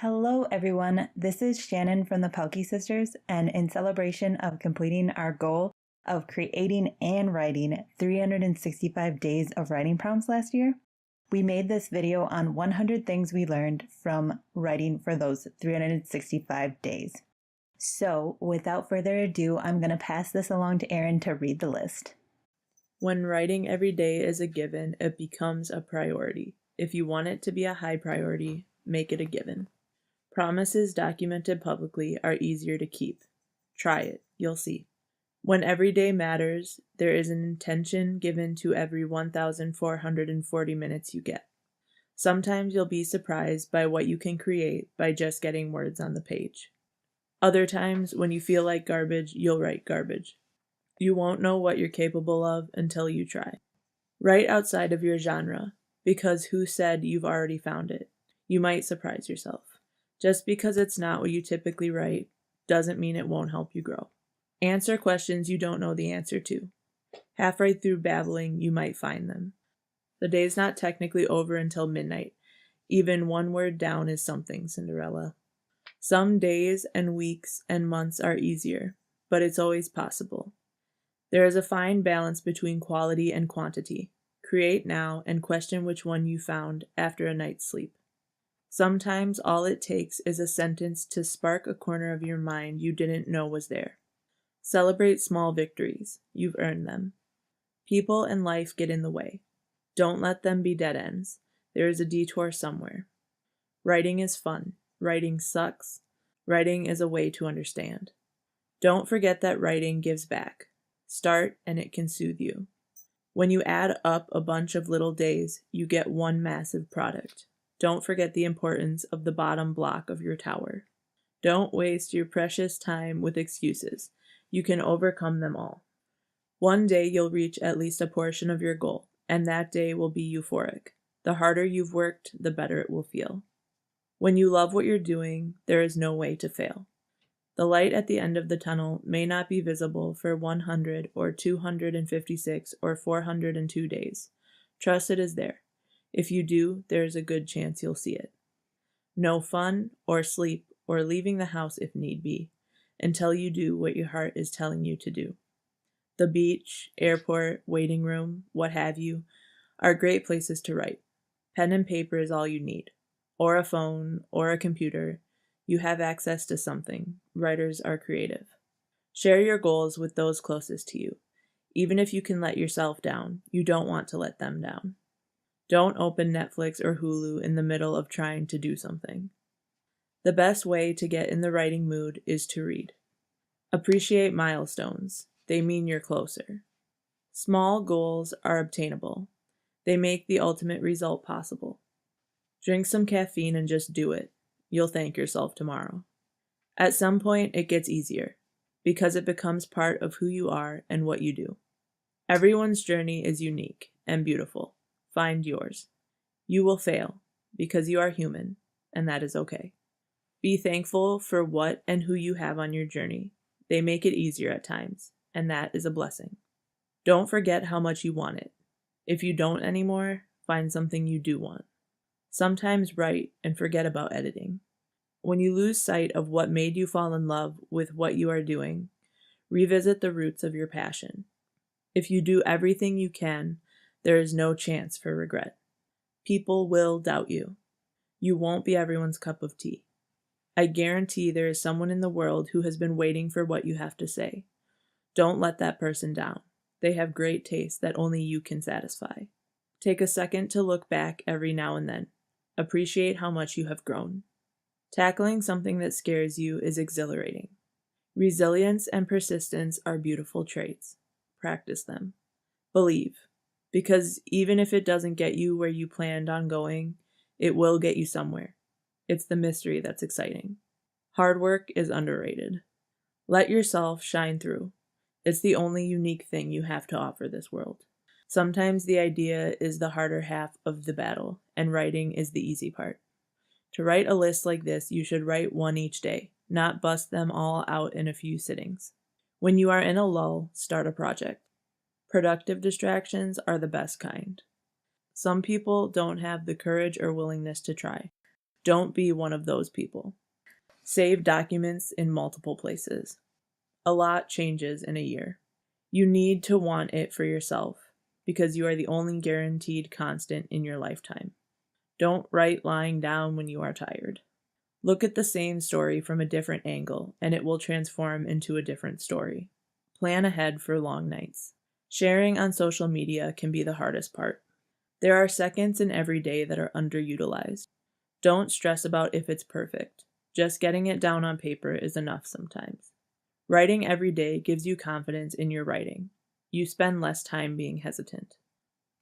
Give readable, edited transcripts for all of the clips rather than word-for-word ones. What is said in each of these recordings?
Hello, everyone. This is Shannon from the Pelkey Sisters, and in celebration of completing our goal of creating and writing 365 days of writing prompts last year, we made this video on 100 things we learned from writing for those 365 days. So, without further ado, I'm going to pass this along to Erin to read the list. When writing every day is a given, it becomes a priority. If you want it to be a high priority, make it a given. Promises documented publicly are easier to keep. Try it, you'll see. When every day matters, there is an intention given to every 1,440 minutes you get. Sometimes you'll be surprised by what you can create by just getting words on the page. Other times, when you feel like garbage, you'll write garbage. You won't know what you're capable of until you try. Write outside of your genre, because who said you've already found it? You might surprise yourself. Just because it's not what you typically write doesn't mean it won't help you grow. Answer questions you don't know the answer to. Halfway through babbling, you might find them. The day's not technically over until midnight. Even one word down is something, Cinderella. Some days and weeks and months are easier, but it's always possible. There is a fine balance between quality and quantity. Create now and question which one you found after a night's sleep. Sometimes all it takes is a sentence to spark a corner of your mind you didn't know was there. Celebrate small victories. You've earned them. People and life get in the way. Don't let them be dead ends. There is a detour somewhere. Writing is fun. Writing sucks. Writing is a way to understand. Don't forget that writing gives back. Start and it can soothe you. When you add up a bunch of little days, you get one massive product. Don't forget the importance of the bottom block of your tower. Don't waste your precious time with excuses. You can overcome them all. One day you'll reach at least a portion of your goal, and that day will be euphoric. The harder you've worked, the better it will feel. When you love what you're doing, there is no way to fail. The light at the end of the tunnel may not be visible for 100 or 256 or 402 days. Trust it is there. If you do, there is a good chance you'll see it. No fun or sleep or leaving the house if need be, until you do what your heart is telling you to do. The beach, airport, waiting room, what have you, are great places to write. Pen and paper is all you need, or a phone, or a computer. You have access to something. Writers are creative. Share your goals with those closest to you. Even if you can let yourself down, you don't want to let them down. Don't open Netflix or Hulu in the middle of trying to do something. The best way to get in the writing mood is to read. Appreciate milestones. They mean you're closer. Small goals are obtainable. They make the ultimate result possible. Drink some caffeine and just do it. You'll thank yourself tomorrow. At some point, it gets easier, because it becomes part of who you are and what you do. Everyone's journey is unique and beautiful. Find yours. You will fail, because you are human, and that is okay. Be thankful for what and who you have on your journey. They make it easier at times, and that is a blessing. Don't forget how much you want it. If you don't anymore, find something you do want. Sometimes write and forget about editing. When you lose sight of what made you fall in love with what you are doing, revisit the roots of your passion. If you do everything you can, there is no chance for regret. People will doubt you. You won't be everyone's cup of tea. I guarantee there is someone in the world who has been waiting for what you have to say. Don't let that person down. They have great taste that only you can satisfy. Take a second to look back every now and then. Appreciate how much you have grown. Tackling something that scares you is exhilarating. Resilience and persistence are beautiful traits. Practice them. Believe, because even if it doesn't get you where you planned on going, it will get you somewhere. It's the mystery that's exciting. Hard work is underrated. Let yourself shine through. It's the only unique thing you have to offer this world. Sometimes the idea is the harder half of the battle, and writing is the easy part. To write a list like this, you should write one each day, not bust them all out in a few sittings. When you are in a lull, start a project. Productive distractions are the best kind. Some people don't have the courage or willingness to try. Don't be one of those people. Save documents in multiple places. A lot changes in a year. You need to want it for yourself because you are the only guaranteed constant in your lifetime. Don't write lying down when you are tired. Look at the same story from a different angle and it will transform into a different story. Plan ahead for long nights. Sharing on social media can be the hardest part. There are seconds in every day that are underutilized. Don't stress about if it's perfect. Just getting it down on paper is enough sometimes. Writing every day gives you confidence in your writing. You spend less time being hesitant.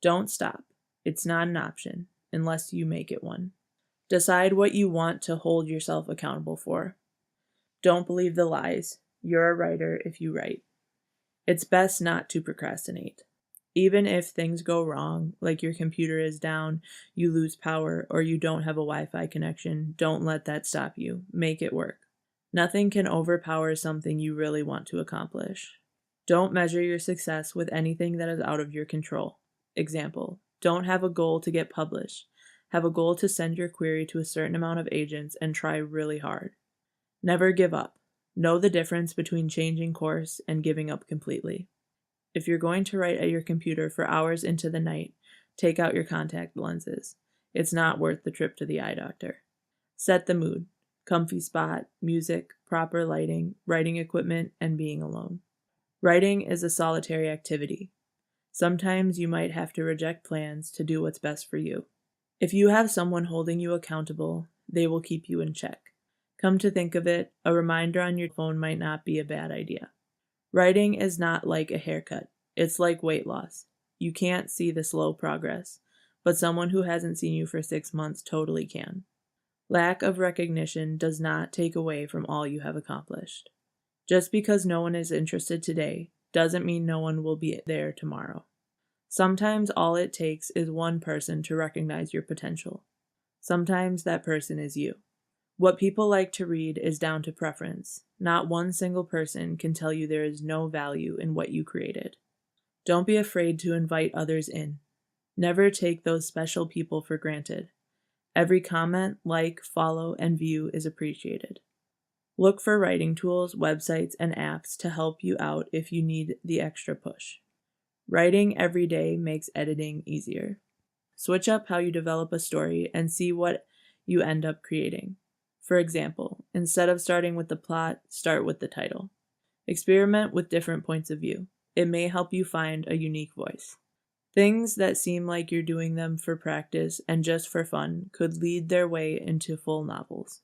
Don't stop. It's not an option, unless you make it one. Decide what you want to hold yourself accountable for. Don't believe the lies. You're a writer if you write. It's best not to procrastinate. Even if things go wrong, like your computer is down, you lose power, or you don't have a Wi-Fi connection, don't let that stop you. Make it work. Nothing can overpower something you really want to accomplish. Don't measure your success with anything that is out of your control. Example, don't have a goal to get published. Have a goal to send your query to a certain amount of agents and try really hard. Never give up. Know the difference between changing course and giving up completely. If you're going to write at your computer for hours into the night, take out your contact lenses. It's not worth the trip to the eye doctor. Set the mood. Comfy spot, music, proper lighting, writing equipment, and being alone. Writing is a solitary activity. Sometimes you might have to reject plans to do what's best for you. If you have someone holding you accountable, they will keep you in check. Come to think of it, a reminder on your phone might not be a bad idea. Writing is not like a haircut. It's like weight loss. You can't see the slow progress, but someone who hasn't seen you for 6 months totally can. Lack of recognition does not take away from all you have accomplished. Just because no one is interested today doesn't mean no one will be there tomorrow. Sometimes all it takes is one person to recognize your potential. Sometimes that person is you. What people like to read is down to preference. Not one single person can tell you there is no value in what you created. Don't be afraid to invite others in. Never take those special people for granted. Every comment, like, follow, and view is appreciated. Look for writing tools, websites, and apps to help you out if you need the extra push. Writing every day makes editing easier. Switch up how you develop a story and see what you end up creating. For example, instead of starting with the plot, start with the title. Experiment with different points of view. It may help you find a unique voice. Things that seem like you're doing them for practice and just for fun could lead their way into full novels.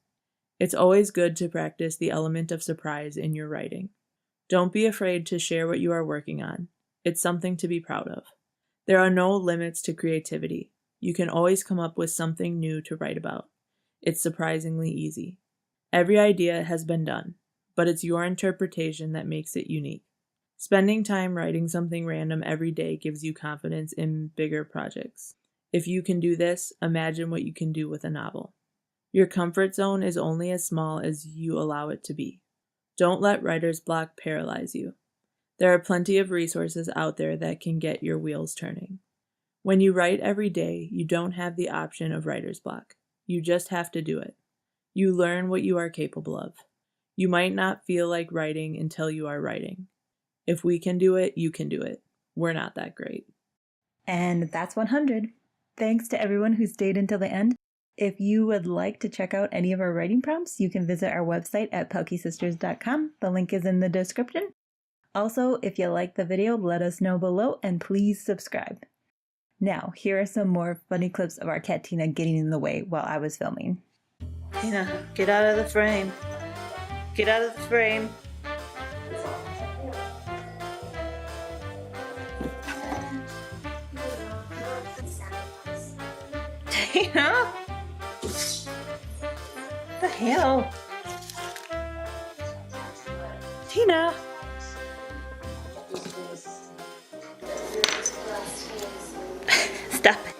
It's always good to practice the element of surprise in your writing. Don't be afraid to share what you are working on. It's something to be proud of. There are no limits to creativity. You can always come up with something new to write about. It's surprisingly easy. Every idea has been done, but it's your interpretation that makes it unique. Spending time writing something random every day gives you confidence in bigger projects. If you can do this, imagine what you can do with a novel. Your comfort zone is only as small as you allow it to be. Don't let writer's block paralyze you. There are plenty of resources out there that can get your wheels turning. When you write every day, you don't have the option of writer's block. You just have to do it. You learn what you are capable of. You might not feel like writing until you are writing. If we can do it, you can do it. We're not that great. And that's 100. Thanks to everyone who stayed until the end. If you would like to check out any of our writing prompts, you can visit our website at pelkysisters.com. The link is in the description. Also, if you like the video, let us know below and please subscribe. Now, here are some more funny clips of our cat Tina getting in the way while I was filming. Tina, get out of the frame. Get out of the frame. Tina? What the hell? Tina? Stop it.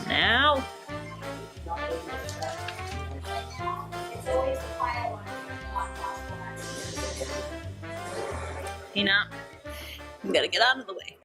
Now? Tina? gotta get out of the way.